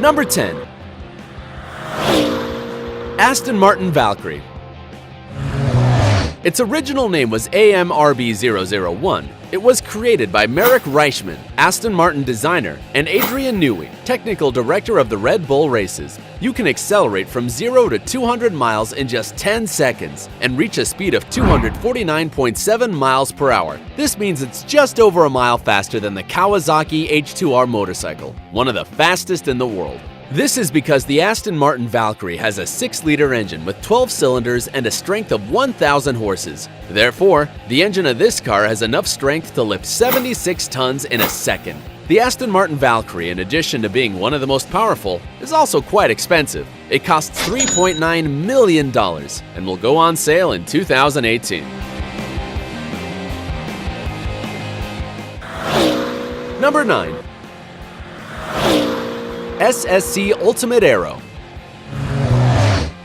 Number 10. Aston Martin Valkyrie. Its original name was AMRB001. It was created by Marek Reichman, Aston Martin designer, and Adrian Newey, technical director of the Red Bull races. You can accelerate from 0 to 200 miles in just 10 seconds and reach a speed of 249.7 miles per hour. This means it's just over a mile faster than the Kawasaki H2R motorcycle, one of the fastest in the world. This is because the Aston Martin Valkyrie has a 6-liter engine with 12 cylinders and a strength of 1,000 horses. Therefore, the engine of this car has enough strength to lift 76 tons in a second. The Aston Martin Valkyrie, in addition to being one of the most powerful, is also quite expensive. It costs $3.9 million and will go on sale in 2018. Number 9. SCC Ultimate Aero.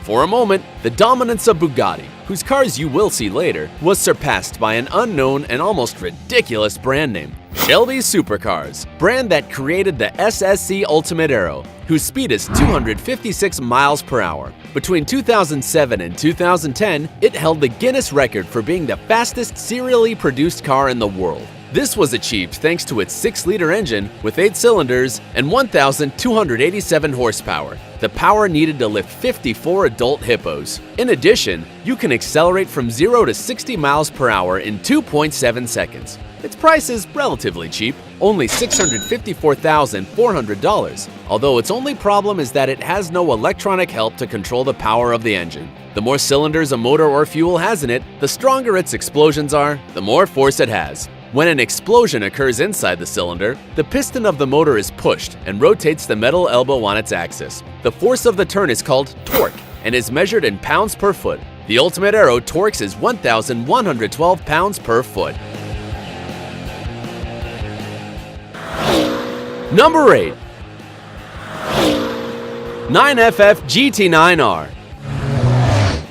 For a moment, the dominance of Bugatti, whose cars you will see later, was surpassed by an unknown and almost ridiculous brand name, Shelby Supercars, brand that created the SCC Ultimate Aero, whose speed is 256 miles per hour. Between 2007 and 2010, it held the Guinness record for being the fastest serially produced car in the world. This was achieved thanks to its 6-liter engine with 8 cylinders and 1,287 horsepower, the power needed to lift 54 adult hippos. In addition, you can accelerate from 0 to 60 miles per hour in 2.7 seconds. Its price is relatively cheap, only $654,400, although its only problem is that it has no electronic help to control the power of the engine. The more cylinders a motor or fuel has in it, the stronger its explosions are, the more force it has. When an explosion occurs inside the cylinder, the piston of the motor is pushed and rotates the metal elbow on its axis. The force of the turn is called torque and is measured in pounds per foot. The Ultimate Aero torques is 1,112 pounds per foot. Number 8. 9FF GT9R.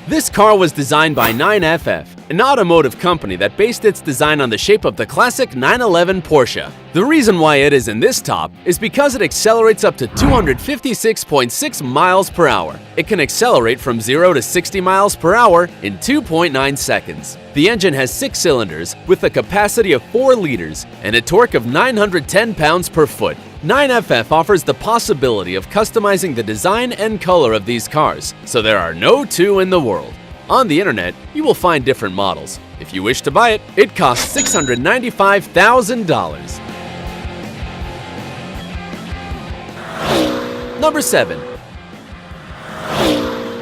This car was designed by 9FF, an automotive company that based its design on the shape of the classic 911 Porsche. The reason why it is in this top is because it accelerates up to 256.6 miles per hour. It can accelerate from 0 to 60 miles per hour in 2.9 seconds. The engine has 6 cylinders with a capacity of 4 liters and a torque of 910 pounds per foot. 9FF offers the possibility of customizing the design and color of these cars, so there are no two in the world. On the internet, you will find different models. If you wish to buy it, it costs $695,000. Number 7.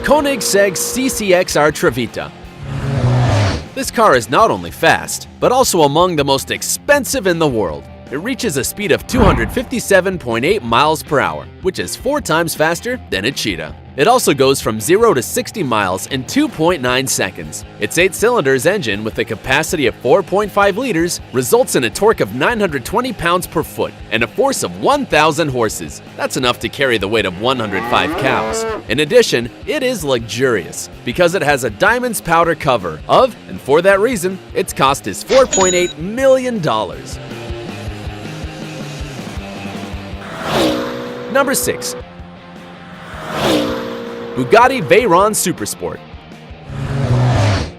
Koenigsegg CCR Trevita. This car is not only fast, but also among the most expensive in the world. It reaches a speed of 257.8 miles per hour, which is 4 times faster than a Cheetah. It also goes from 0 to 60 miles in 2.9 seconds. Its 8-cylinders engine with a capacity of 4.5 liters results in a torque of 920 pounds per foot and a force of 1,000 horses. That's enough to carry the weight of 105 cows. In addition, it is luxurious because it has a diamonds powder cover of, and for that reason, its cost is $4.8 million. Number 6. Bugatti Veyron Supersport.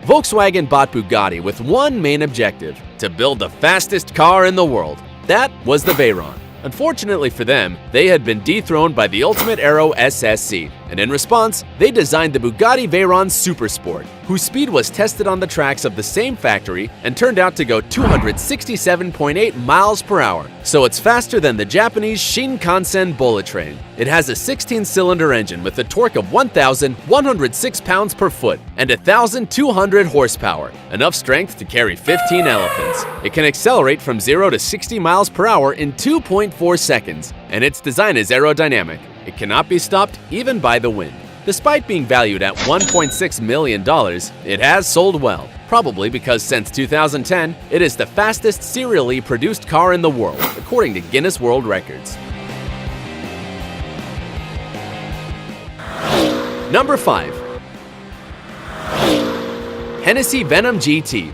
Volkswagen bought Bugatti with one main objective: to build the fastest car in the world. That was the Veyron. Unfortunately for them, they had been dethroned by the Ultimate Aero SSC, and in response, they designed the Bugatti Veyron Supersport, whose speed was tested on the tracks of the same factory and turned out to go 267.8 miles per hour, so it's faster than the Japanese Shinkansen bullet train. It has a 16-cylinder engine with a torque of 1,106 pounds per foot and 1,200 horsepower, enough strength to carry 15 elephants. It can accelerate from 0 to 60 miles per hour in 2.4 seconds, and its design is aerodynamic. It cannot be stopped even by the wind. Despite being valued at $1.6 million, it has sold well, probably because since 2010, it is the fastest serially produced car in the world, according to Guinness World Records. Number 5. Hennessey Venom GT.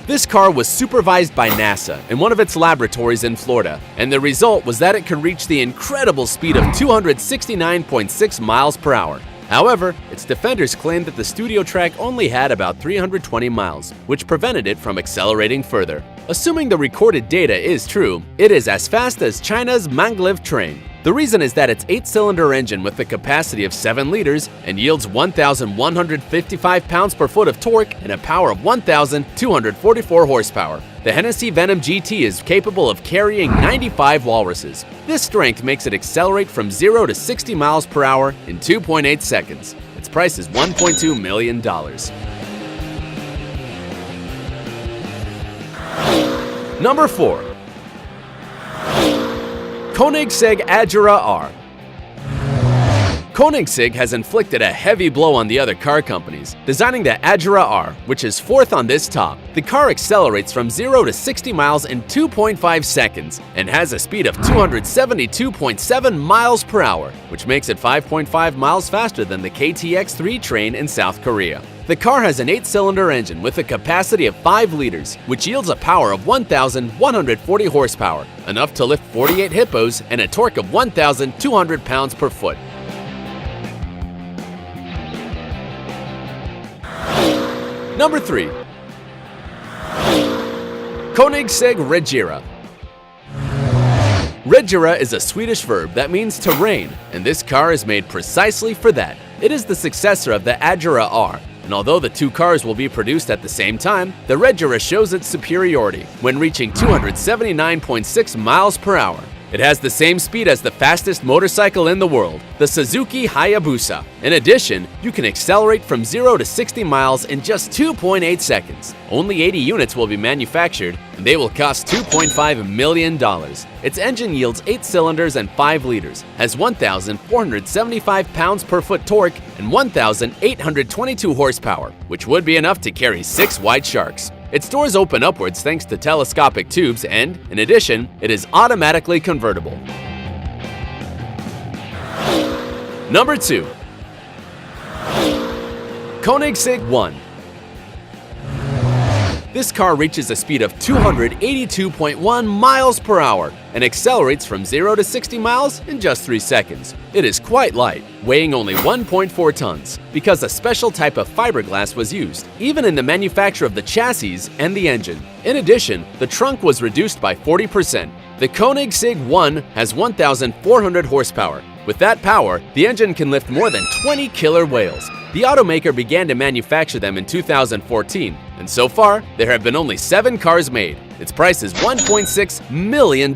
This car was supervised by NASA in one of its laboratories in Florida, and the result was that it could reach the incredible speed of 269.6 miles per hour. However, its defenders claimed that the studio track only had about 320 miles, which prevented it from accelerating further. Assuming the recorded data is true, it is as fast as China's maglev train. The reason is that its 8-cylinder engine with a capacity of 7 liters and yields 1,155 pounds-per-foot of torque and a power of 1,244 horsepower. The Hennessey Venom GT is capable of carrying 95 walruses. This strength makes it accelerate from 0 to 60 miles per hour in 2.8 seconds. Its price is $1.2 million. Number 4. Koenigsegg Agera R. Koenigsegg has inflicted a heavy blow on the other car companies, designing the Agera R, which is fourth on this top. The car accelerates from 0 to 60 miles in 2.5 seconds and has a speed of 272.7 miles per hour, which makes it 5.5 miles faster than the KTX-3 train in South Korea. The car has an 8-cylinder engine with a capacity of 5 liters, which yields a power of 1,140 horsepower, enough to lift 48 hippos and a torque of 1,200 pounds per foot. Number 3. Koenigsegg Regera. Regera is a Swedish verb that means to rain, and this car is made precisely for that. It is the successor of the Agera R, and although the two cars will be produced at the same time, the Regera shows its superiority when reaching 279.6 miles per hour. It has the same speed as the fastest motorcycle in the world, the Suzuki Hayabusa. In addition, you can accelerate from 0 to 60 miles in just 2.8 seconds. Only 80 units will be manufactured, and they will cost $2.5 million. Its engine yields 8 cylinders and 5 liters, has 1,475 pounds-per-foot torque and 1,822 horsepower, which would be enough to carry 6 white sharks. Its doors open upwards thanks to telescopic tubes and, in addition, it is automatically convertible. Number 2. Koenigsegg 1. This car reaches a speed of 282.1 miles per hour and accelerates from 0 to 60 miles in just 3 seconds. It is quite light, weighing only 1.4 tons, because a special type of fiberglass was used, even in the manufacture of the chassis and the engine. In addition, the trunk was reduced by 40%. The Koenigsegg 1 has 1,400 horsepower. With that power, the engine can lift more than 20 killer whales. The automaker began to manufacture them in 2014, and so far, there have been only 7 cars made. Its price is $1.6 million.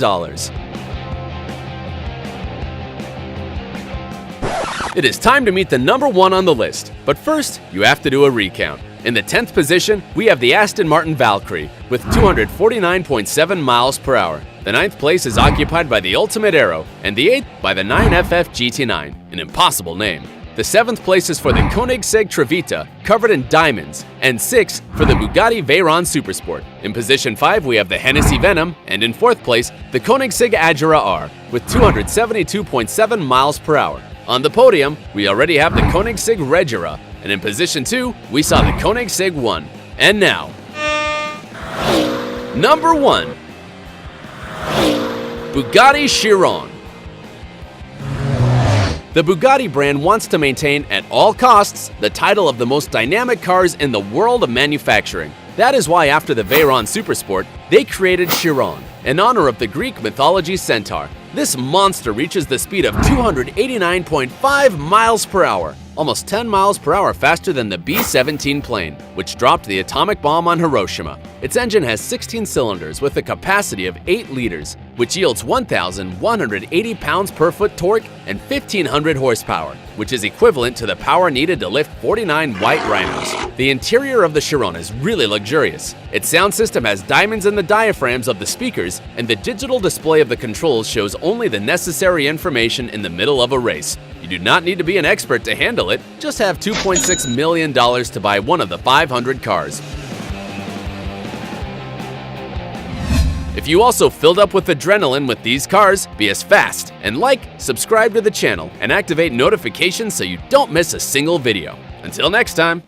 It is time to meet the number 1 on the list, but first, you have to do a recount. In the 10th position, we have the Aston Martin Valkyrie with 249.7 miles per hour. The 9th place is occupied by the Ultimate Aero, and the 8th by the 9FF GT9, an impossible name. The 7th place is for the Koenigsegg Trevita, covered in diamonds, and 6th for the Bugatti Veyron Supersport. In position 5, we have the Hennessey Venom, and in 4th place, the Koenigsegg Agera R with 272.7 miles per hour. On the podium, we already have the Koenigsegg Regera, and in position 2, we saw the Koenigsegg 1. And now, number 1. Bugatti Chiron. The Bugatti brand wants to maintain at all costs the title of the most dynamic cars in the world of manufacturing. That is why after the Veyron Supersport, they created Chiron, in honor of the Greek mythology centaur. This monster reaches the speed of 289.5 miles per hour, almost 10 miles per hour faster than the B-17 plane, which dropped the atomic bomb on Hiroshima. Its engine has 16 cylinders with a capacity of 8 liters, which yields 1,180 pounds-per-foot torque and 1,500 horsepower, which is equivalent to the power needed to lift 49 white rhinos. The interior of the Chiron is really luxurious. Its sound system has diamonds in the diaphragms of the speakers, and the digital display of the controls shows only the necessary information in the middle of a race. You do not need to be an expert to handle it, just have $2.6 million to buy one of the 500 cars. If you also filled up with adrenaline with these cars, be as fast and subscribe to the channel, and activate notifications so you don't miss a single video. Until next time.